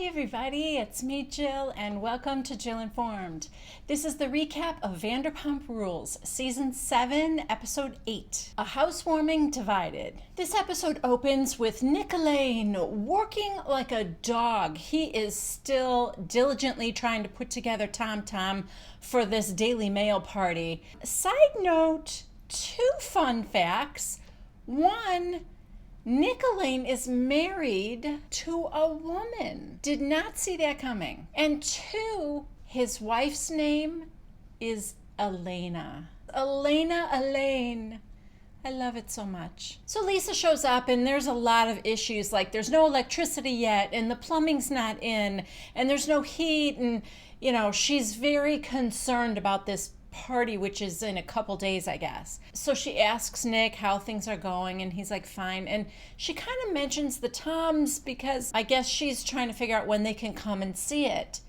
everybody, it's me, Jill, and welcome to Jill Informed. This is the recap of Vanderpump Rules, Season 7, Episode 8, A Housewarming Divided. This episode opens with Nick Lane working like a dog. He is still diligently trying to put together Tom for this Daily Mail party. Side note, 2 fun facts. 1, Nick Lane is married to a woman. Did not see that coming. And 2, his wife's name is Elena. Elaine. I love it so much. So Lisa shows up and there's a lot of issues, like there's no electricity yet and the plumbing's not in and there's no heat, and she's very concerned about this party, which is in a couple days, I guess. So she asks Nick how things are going and he's like, fine. And she kind of mentions the Toms because I guess she's trying to figure out when they can come and see it.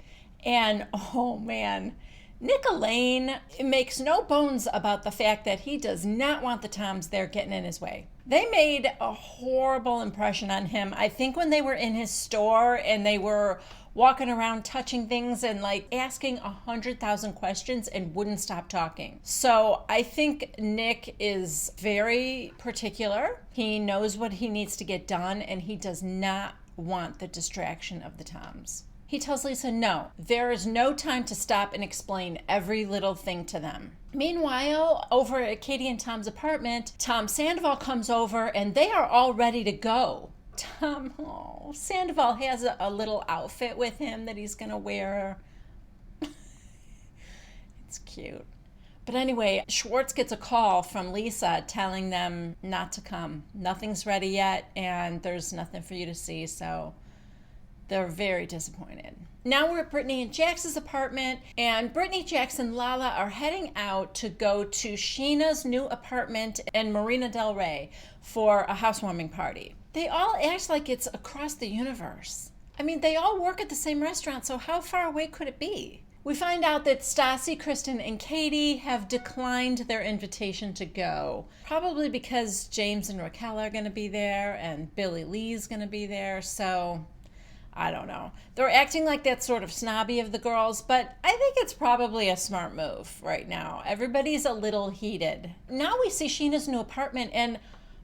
And oh man, Nick Lane makes no bones about the fact that he does not want the Toms there getting in his way. They made a horrible impression on him. I think when they were in his store and they were walking around touching things and like asking 100,000 questions and wouldn't stop talking. So I think Nick is very particular. He knows what he needs to get done and he does not want the distraction of the Toms. He tells Lisa, no, there is no time to stop and explain every little thing to them. Meanwhile, over at Katie and Tom's apartment, Tom Sandoval comes over and they are all ready to go. Sandoval has a little outfit with him that he's gonna wear. It's cute. But anyway, Schwartz gets a call from Lisa telling them not to come. Nothing's ready yet and there's nothing for you to see, so they're very disappointed. Now we're at Brittany and Jax's apartment, and Brittany, Jax, and Lala are heading out to go to Sheena's new apartment in Marina Del Rey for a housewarming party. They all act like it's across the universe. I mean, they all work at the same restaurant, so how far away could it be? We find out that Stassi, Kristen, and Katie have declined their invitation to go. Probably because James and Raquel are going to be there, and Billy Lee's going to be there, so I don't know. They're acting like that sort of snobby of the girls, but I think it's probably a smart move right now. Everybody's a little heated. Now we see Sheena's new apartment, and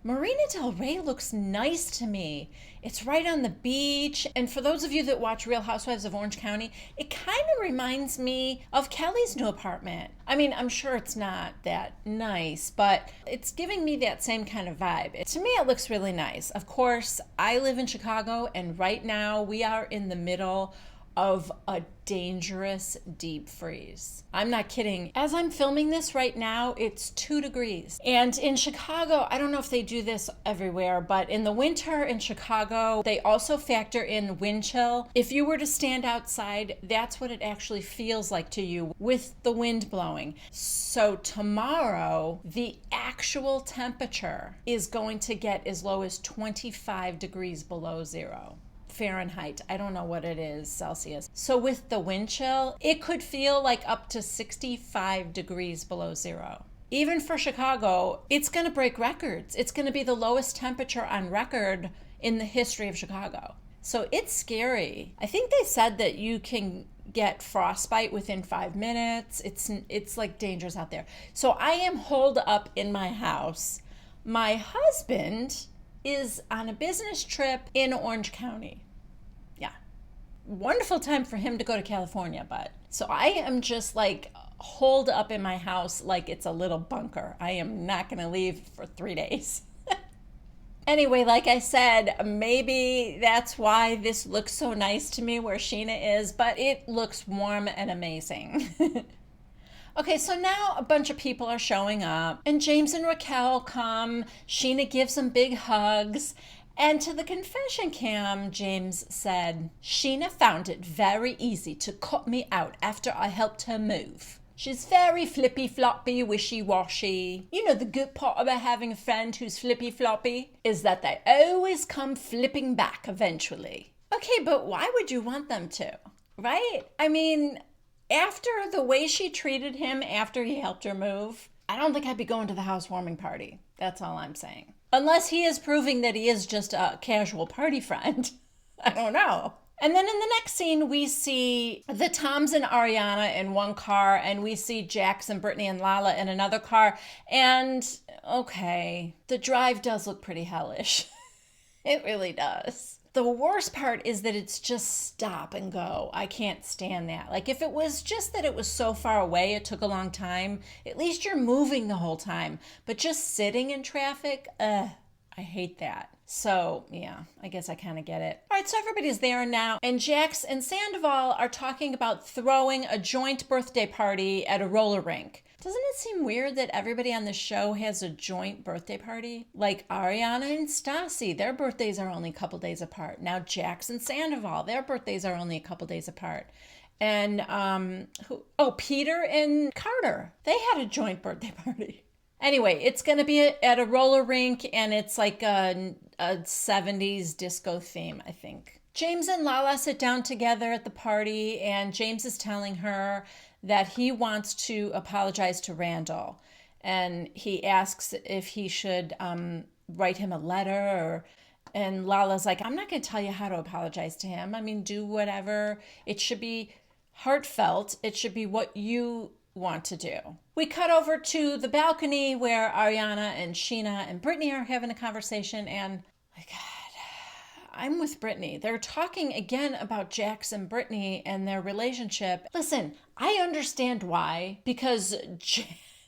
Marina Del Rey looks nice to me. It's right on the beach, and for those of you that watch Real Housewives of Orange County, it kind of reminds me of Kelly's new apartment. I mean, I'm sure it's not that nice, but it's giving me that same kind of vibe. To me, it looks really nice. Of course, I live in Chicago, and right now we are in the middle of a dangerous deep freeze. I'm not kidding. As I'm filming this right now, it's 2 degrees. And in Chicago, I don't know if they do this everywhere, but in the winter in Chicago, they also factor in wind chill. If you were to stand outside, that's what it actually feels like to you with the wind blowing. So tomorrow, the actual temperature is going to get as low as 25 degrees below zero. Fahrenheit. I don't know what it is, Celsius. So with the wind chill, it could feel like up to 65 degrees below zero. Even for Chicago, it's going to break records. It's going to be the lowest temperature on record in the history of Chicago. So it's scary. I think they said that you can get frostbite within 5 minutes. It's like dangerous out there. So I am holed up in my house. My husband is on a business trip in Orange County. Yeah. Wonderful time for him to go to California, but so I am just like holed up in my house like it's a little bunker. I am not going to leave for 3 days. Anyway, like I said, maybe that's why this looks so nice to me where Sheena is, but it looks warm and amazing. Okay, so now a bunch of people are showing up, and James and Raquel come. Sheena gives them big hugs. And to the confession cam, James said, Sheena found it very easy to cut me out after I helped her move. She's very flippy-floppy, wishy-washy. You know, the good part about having a friend who's flippy-floppy is that they always come flipping back eventually. Okay, but why would you want them to, right? I mean, after the way she treated him after he helped her move, I don't think I'd be going to the housewarming party. That's all I'm saying. Unless he is proving that he is just a casual party friend. I don't know. And then in the next scene, we see the Toms and Ariana in one car, and we see Jax and Brittany and Lala in another car. And okay, the drive does look pretty hellish. It really does. The worst part is that it's just stop and go. I can't stand that. Like, if it was just that it was so far away, it took a long time, at least you're moving the whole time. But just sitting in traffic, I hate that. So, yeah, I guess I kind of get it. All right, so everybody's there now, and Jax and Sandoval are talking about throwing a joint birthday party at a roller rink. Doesn't it seem weird that everybody on the show has a joint birthday party? Like Ariana and Stassi, their birthdays are only a couple days apart. Now Jax and Sandoval, their birthdays are only a couple days apart. And, Peter and Carter, they had a joint birthday party. Anyway, it's going to be at a roller rink, and it's like a 70s disco theme, I think. James and Lala sit down together at the party, and James is telling her that he wants to apologize to Randall. And he asks if he should write him a letter, and Lala's like, I'm not going to tell you how to apologize to him. I mean, do whatever. It should be heartfelt. It should be what you want to do. We cut over to the balcony where Ariana and Sheena and Brittany are having a conversation, and my God, I'm with Brittany. They're talking again about Jax and Brittany and their relationship. Listen, I understand why, because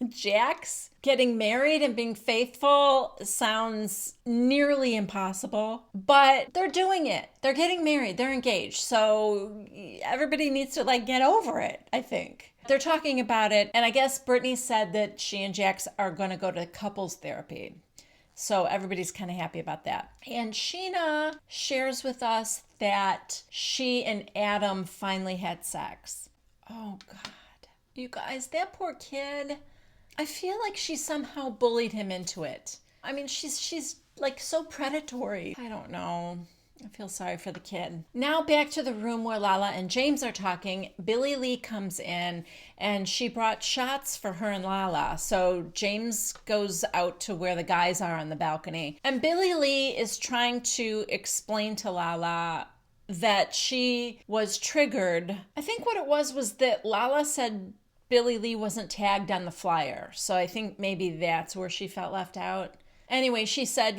Jax getting married and being faithful sounds nearly impossible, but they're doing it. They're getting married. They're engaged. So everybody needs to get over it, I think. They're talking about it, and I guess Brittany said that she and Jax are going to go to couples therapy. So everybody's kind of happy about that. And Sheena shares with us that she and Adam finally had sex. Oh, God. You guys, that poor kid. I feel like she somehow bullied him into it. I mean, she's like so predatory. I don't know. I feel sorry for the kid. Now back to the room where Lala and James are talking. Billie Lee comes in, and she brought shots for her and Lala. So James goes out to where the guys are on the balcony. And Billie Lee is trying to explain to Lala that she was triggered. I think what it was that Lala said Billie Lee wasn't tagged on the flyer. So I think maybe that's where she felt left out. Anyway, she said,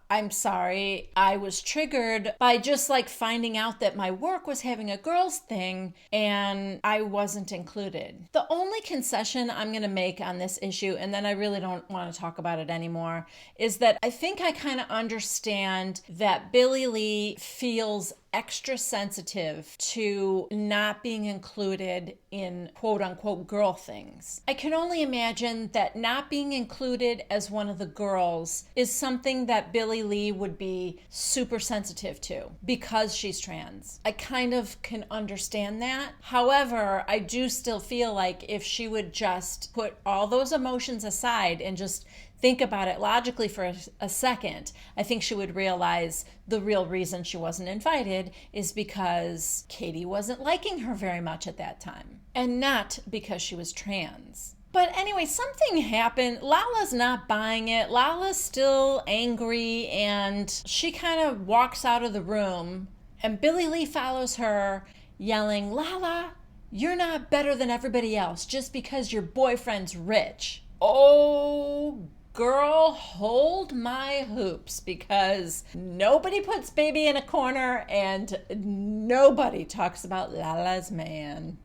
I'm sorry. I was triggered by just finding out that my work was having a girls thing and I wasn't included. The only concession I'm going to make on this issue, and then I really don't want to talk about it anymore, is that I think I kind of understand that Billie Lee feels extra sensitive to not being included in quote unquote girl things. I can only imagine that not being included as one of the girls is something that Billie Lee would be super sensitive to because she's trans. I kind of can understand that. However, I do still feel like if she would just put all those emotions aside and just think about it logically for a second, I think she would realize the real reason she wasn't invited is because Katie wasn't liking her very much at that time, and not because she was trans. But anyway, something happened. Lala's not buying it. Lala's still angry, and she kind of walks out of the room, and Billie Lee follows her, yelling, Lala, you're not better than everybody else just because your boyfriend's rich. Oh, girl, hold my hoops, because nobody puts baby in a corner and nobody talks about Lala's man.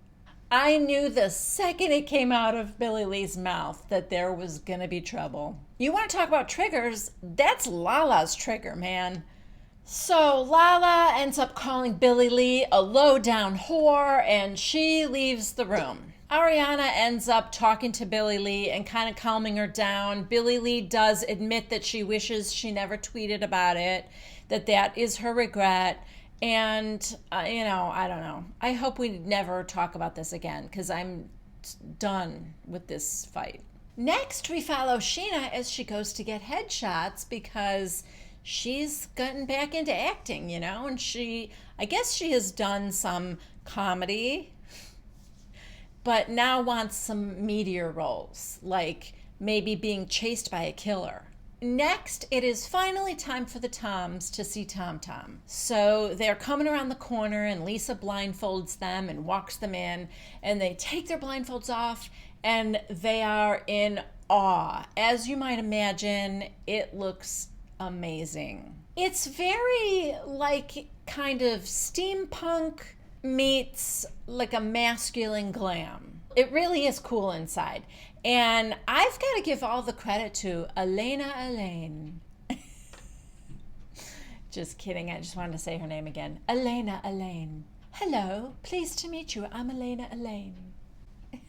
I knew the second it came out of Billie Lee's mouth that there was gonna be trouble. You want to talk about triggers? That's Lala's trigger, man. So Lala ends up calling Billie Lee a low-down whore, and she leaves the room. Ariana ends up talking to Billie Lee and kind of calming her down. Billie Lee does admit that she wishes she never tweeted about it, that is her regret. And, I don't know. I hope we never talk about this again, because I'm done with this fight. Next, we follow Sheena as she goes to get headshots because she's gotten back into acting, and I guess she has done some comedy, but now wants some meatier roles, like maybe being chased by a killer. Next, it is finally time for the Toms to see Tom Tom. So they're coming around the corner and Lisa blindfolds them and walks them in, and they take their blindfolds off and they are in awe. As you might imagine, it looks amazing. It's very like kind of steampunk meets like a masculine glam. It really is cool inside. And I've got to give all the credit to Elena Elaine. Just kidding. I just wanted to say her name again. Elena Elaine. Hello. Pleased to meet you. I'm Elena Elaine. I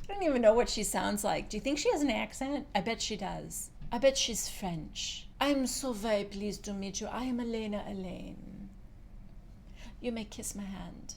don't even know what she sounds like. Do you think she has an accent? I bet she does. I bet she's French. I'm so very pleased to meet you. I am Elena Elaine. You may kiss my hand.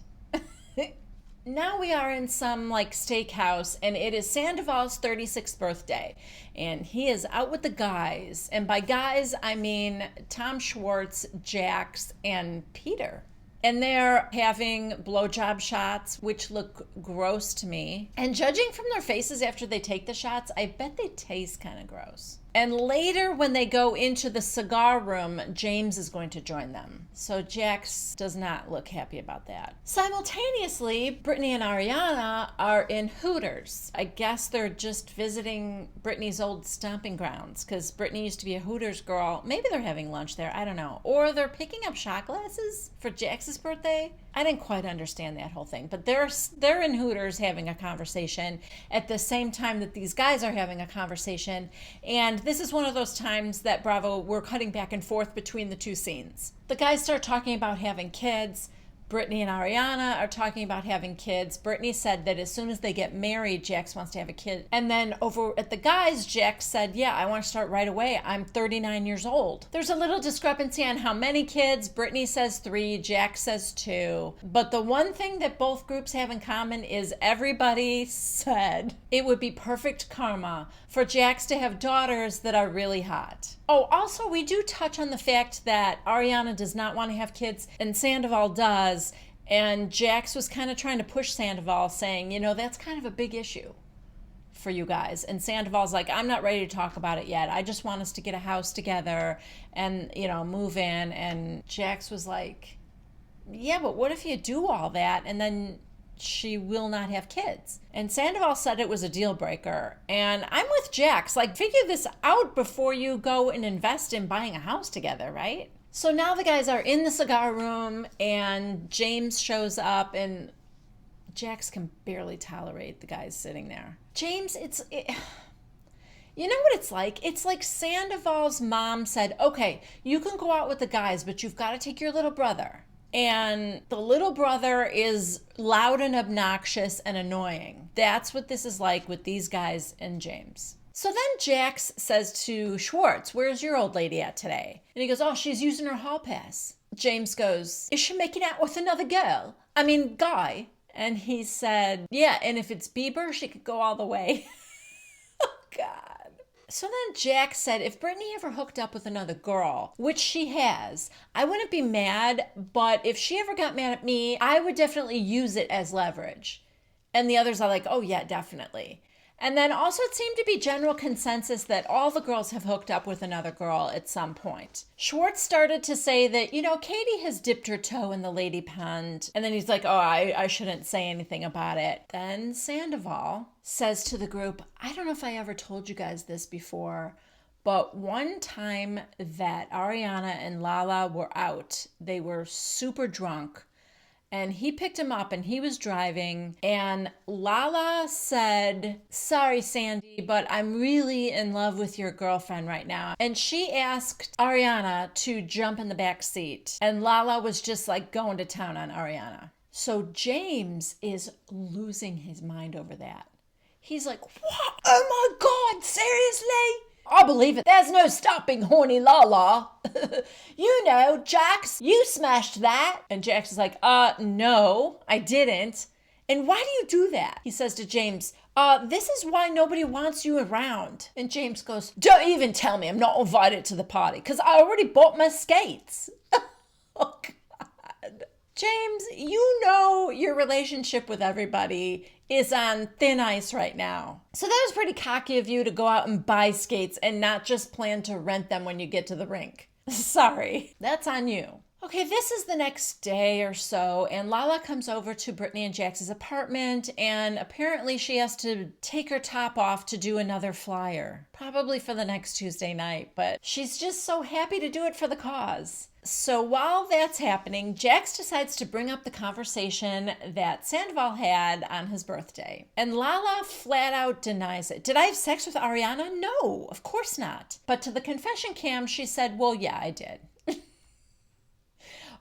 Now we are in some like steakhouse, and it is Sandoval's 36th birthday, and he is out with the guys. And by guys, I mean Tom Schwartz, Jax, and Peter. And they're having blowjob shots, which look gross to me. And judging from their faces after they take the shots, I bet they taste kind of gross. And later, when they go into the cigar room, James is going to join them. So Jax does not look happy about that. Simultaneously, Brittany and Ariana are in Hooters. I guess they're just visiting Brittany's old stomping grounds, because Brittany used to be a Hooters girl. Maybe they're having lunch there, I don't know. Or they're picking up shot glasses for Jax's birthday. I didn't quite understand that whole thing, but they're in Hooters having a conversation at the same time that these guys are having a conversation. And this is one of those times that Bravo, we're cutting back and forth between the two scenes. The guys start talking about having kids. Brittany and Ariana are talking about having kids. Brittany said that as soon as they get married, Jax wants to have a kid. And then over at the guys, Jax said, yeah, I want to start right away. I'm 39 years old. There's a little discrepancy on how many kids. Brittany says 3, Jax says 2. But the one thing that both groups have in common is everybody said it would be perfect karma for Jax to have daughters that are really hot. Oh, also, we do touch on the fact that Ariana does not want to have kids and Sandoval does. And Jax was kind of trying to push Sandoval, saying, you know, that's kind of a big issue for you guys. And Sandoval's like, I'm not ready to talk about it yet. I just want us to get a house together and, you know, move in. And Jax was like, yeah, but what if you do all that and then she will not have kids? And Sandoval said it was a deal breaker. And I'm with Jax. Like, figure this out before you go and invest in buying a house together, right? So now the guys are in the cigar room and James shows up and Jax can barely tolerate the guys sitting there. James, you know what it's like? It's like Sandoval's mom said, okay, you can go out with the guys, but you've got to take your little brother. And the little brother is loud and obnoxious and annoying. That's what this is like with these guys and James. So then Jax says to Schwartz, where's your old lady at today? And he goes, oh, she's using her hall pass. James goes, is she making out with another guy? And he said, yeah, and if it's Bieber, she could go all the way. Oh, God. So then Jax said, if Brittany ever hooked up with another girl, which she has, I wouldn't be mad, but if she ever got mad at me, I would definitely use it as leverage. And the others are like, oh yeah, definitely. And then also it seemed to be general consensus that all the girls have hooked up with another girl at some point. Schwartz started to say that, you know, Katie has dipped her toe in the lady pond. And then he's like, oh, I shouldn't say anything about it. Then Sandoval says to the group, I don't know if I ever told you guys this before, but one time that Ariana and Lala were out, they were super drunk. And he picked him up and he was driving. And Lala said, sorry, Sandy, but I'm really in love with your girlfriend right now. And she asked Ariana to jump in the back seat. And Lala was just like going to town on Ariana. So James is losing his mind over that. He's like, what? Oh my God, seriously? I believe it. There's no stopping horny Lala. You know, Jax, you smashed that. And Jax is like, no, I didn't. And why do you do that? He says to James, this is why nobody wants you around. And James goes, don't even tell me I'm not invited to the party because I already bought my skates. Oh, God. James, you know your relationship with everybody is on thin ice right now. So that was pretty cocky of you to go out and buy skates and not just plan to rent them when you get to the rink. Sorry, that's on you. Okay, this is the next day or so, and Lala comes over to Brittany and Jax's apartment, and apparently she has to take her top off to do another flyer. Probably for the next Tuesday night, but she's just so happy to do it for the cause. So while that's happening, Jax decides to bring up the conversation that Sandoval had on his birthday. And Lala flat out denies it. Did I have sex with Ariana? No, of course not. But to the confession cam, she said, well, yeah, I did.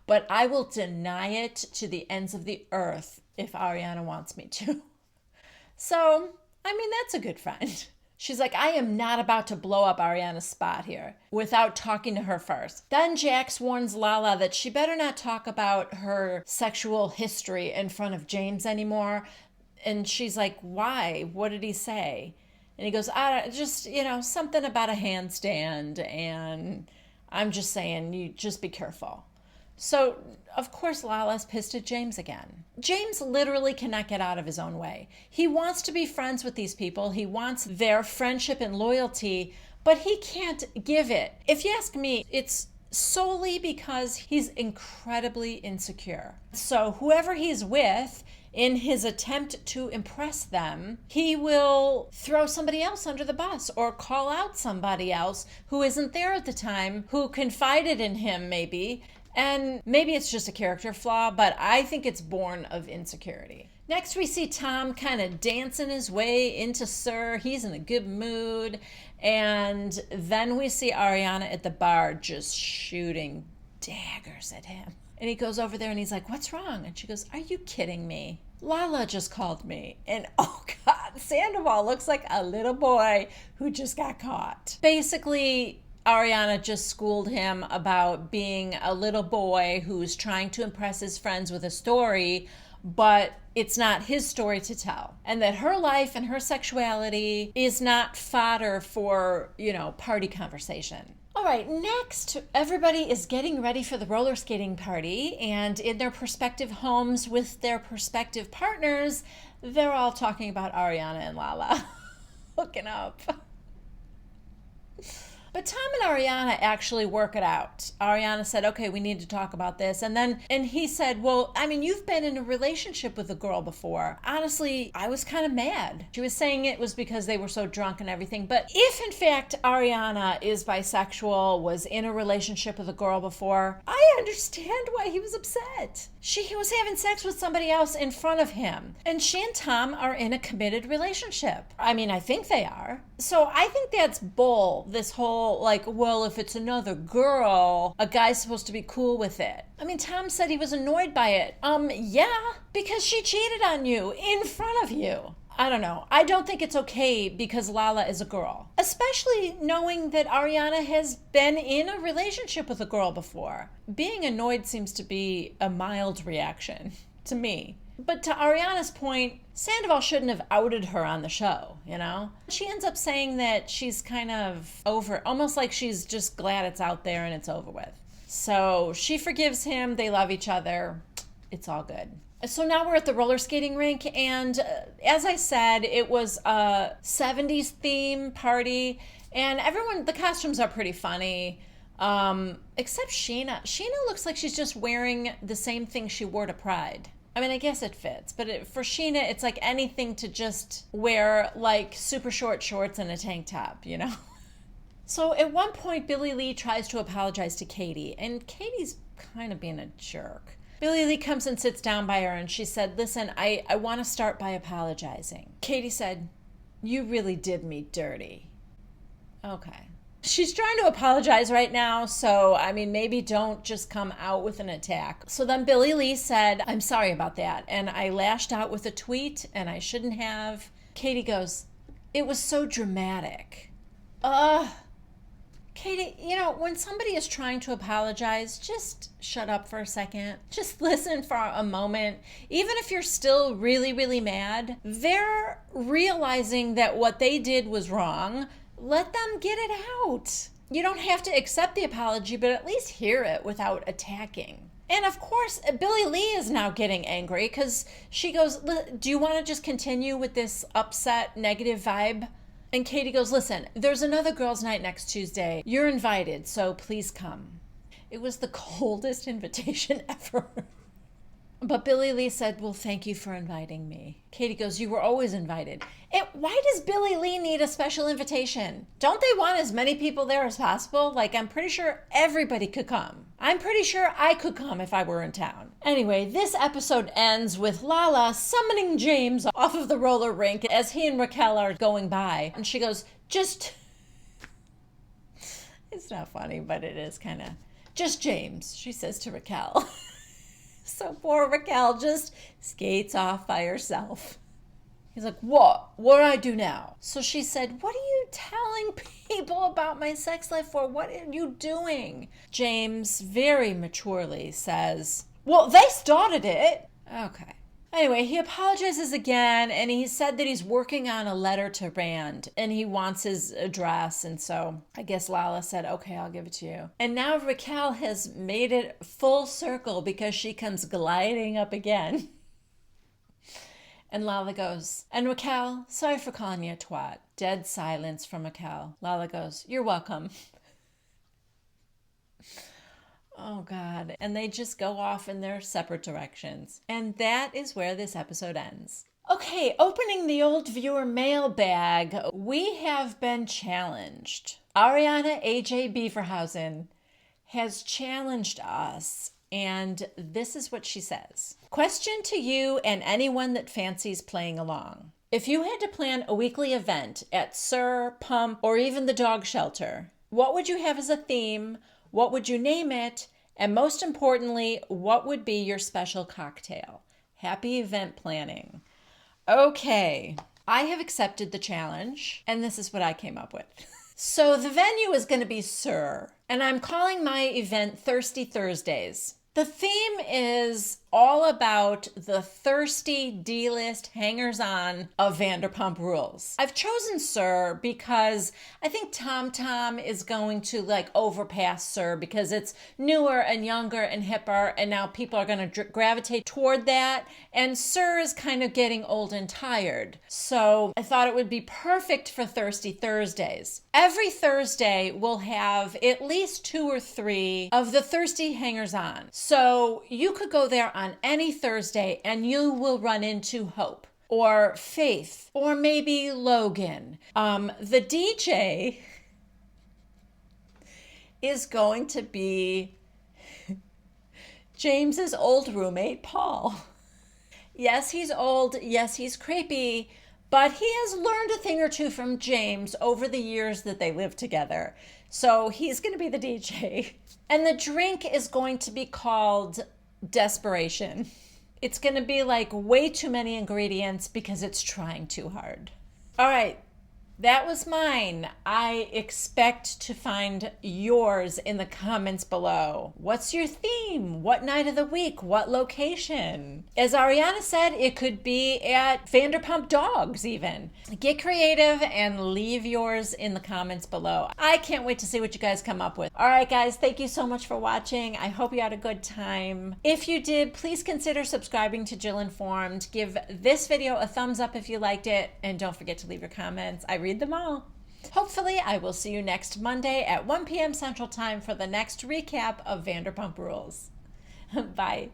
But I will deny it to the ends of the earth if Ariana wants me to. So, I mean, that's a good friend. She's like, I am not about to blow up Ariana's spot here without talking to her first. Then Jax warns Lala that she better not talk about her sexual history in front of James anymore. And she's like, why? What did he say? And he goes, just, something about a handstand. And I'm just saying, you just be careful. So, of course, Lala's pissed at James again. James literally cannot get out of his own way. He wants to be friends with these people. He wants their friendship and loyalty, but he can't give it. If you ask me, it's solely because he's incredibly insecure. So whoever he's with, in his attempt to impress them, he will throw somebody else under the bus or call out somebody else who isn't there at the time, who confided in him maybe. And maybe it's just a character flaw, but I think it's born of insecurity. Next, we see Tom kind of dancing his way into Sir. He's in a good mood. And then we see Ariana at the bar just shooting daggers at him. And he goes over there and he's like, what's wrong? And she goes, are you kidding me? Lala just called me. And oh God, Sandoval looks like a little boy who just got caught. Basically, Ariana just schooled him about being a little boy who's trying to impress his friends with a story, but it's not his story to tell. And that her life and her sexuality is not fodder for, party conversation. All right, next, everybody is getting ready for the roller skating party, and in their prospective homes with their prospective partners, they're all talking about Ariana and Lala hooking up. But Tom and Ariana actually work it out. Ariana said, okay, we need to talk about this. And he said, well, I mean, you've been in a relationship with a girl before. Honestly, I was kind of mad. She was saying it was because they were so drunk and everything. But if in fact Ariana is bisexual, was in a relationship with a girl before, I understand why he was upset. She was having sex with somebody else in front of him. And she and Tom are in a committed relationship. I mean, I think they are. So I think that's bull, this whole well, if it's another girl, a guy's supposed to be cool with it. I mean, Tom said he was annoyed by it. Yeah, because she cheated on you in front of you. I don't know. I don't think it's okay because Lala is a girl, especially knowing that Ariana has been in a relationship with a girl before. Being annoyed seems to be a mild reaction to me. But to Ariana's point, Sandoval shouldn't have outed her on the show, She ends up saying that she's kind of over, almost like she's just glad it's out there and it's over with. So she forgives him. They love each other. It's all good. So now we're at the roller skating rink, and as I said, it was a 70s theme party, and the costumes are pretty funny. Except Sheena. Sheena looks like she's just wearing the same thing she wore to Pride. I mean, I guess it fits, but for Sheena, it's like anything to just wear super short shorts and a tank top, So at one point, Billie Lee tries to apologize to Katie, and Katie's kind of being a jerk. Billie Lee comes and sits down by her, and she said, listen, I want to start by apologizing. Katie said, you really did me dirty. Okay. She's trying to apologize right now, so, I mean, maybe don't just come out with an attack. So then Billie Lee said, I'm sorry about that, and I lashed out with a tweet, and I shouldn't have. Katie goes, it was so dramatic. Katie, when somebody is trying to apologize, just shut up for a second. Just listen for a moment. Even if you're still really, really mad, they're realizing that what they did was wrong. Let them get it out. You don't have to accept the apology, but at least hear it without attacking. And of course, Billie Lee is now getting angry because she goes, do you want to just continue with this upset, negative vibe? And Katie goes, listen, there's another girls' night next Tuesday. You're invited, so please come. It was the coldest invitation ever. But Billie Lee said, well, thank you for inviting me. Katie goes, you were always invited. Why does Billie Lee need a special invitation? Don't they want as many people there as possible? Like, I'm pretty sure everybody could come. I'm pretty sure I could come if I were in town. Anyway, this episode ends with Lala summoning James off of the roller rink as he and Raquel are going by. And she goes, it's not funny, but it is kind of, just James, she says to Raquel. So poor Raquel just skates off by herself. He's like, what? What do I do now? So she said, what are you telling people about my sex life for? What are you doing? James very maturely says, well, they started it. Okay. Anyway, he apologizes again, and he said that he's working on a letter to Rand, and he wants his address, and so I guess Lala said, okay, I'll give it to you. And now Raquel has made it full circle because she comes gliding up again. And Lala goes, and Raquel, sorry for calling you a twat. Dead silence from Raquel. Lala goes, you're welcome. Oh, God. And they just go off in their separate directions. And that is where this episode ends. Okay, opening the old viewer mailbag, we have been challenged. Ariana AJ Beaverhausen has challenged us, and this is what she says. Question to you and anyone that fancies playing along. If you had to plan a weekly event at Sir, Pump, or even the dog shelter, what would you have as a theme? What would you name it? And most importantly, what would be your special cocktail? Happy event planning. Okay, I have accepted the challenge, and this is what I came up with. So the venue is going to be Sir, and I'm calling my event Thirsty Thursdays. The theme is all about the thirsty D-list hangers-on of Vanderpump Rules. I've chosen Sir because I think Tom is going to overpass Sir because it's newer and younger and hipper, and now people are going to gravitate toward that, and Sir is kind of getting old and tired. So I thought it would be perfect for Thirsty Thursdays. Every Thursday we'll have at least 2 or 3 of the thirsty hangers-on. So you could go there on any Thursday and you will run into Hope or Faith or maybe Logan. The DJ is going to be James's old roommate, Paul. Yes, he's old. Yes, he's creepy. But he has learned a thing or two from James over the years that they lived together. So he's going to be the DJ. And the drink is going to be called Desperation. It's going to be way too many ingredients because it's trying too hard. All right. That was mine. I expect to find yours in the comments below. What's your theme? What night of the week? What location? As Ariana said, it could be at Vanderpump Dogs even. Get creative and leave yours in the comments below. I can't wait to see what you guys come up with. All right, guys, thank you so much for watching. I hope you had a good time. If you did, please consider subscribing to Jill Informed. Give this video a thumbs up if you liked it, and don't forget to leave your comments. I read them all. Hopefully, I will see you next Monday at 1 p.m. Central Time for the next recap of Vanderpump Rules. Bye.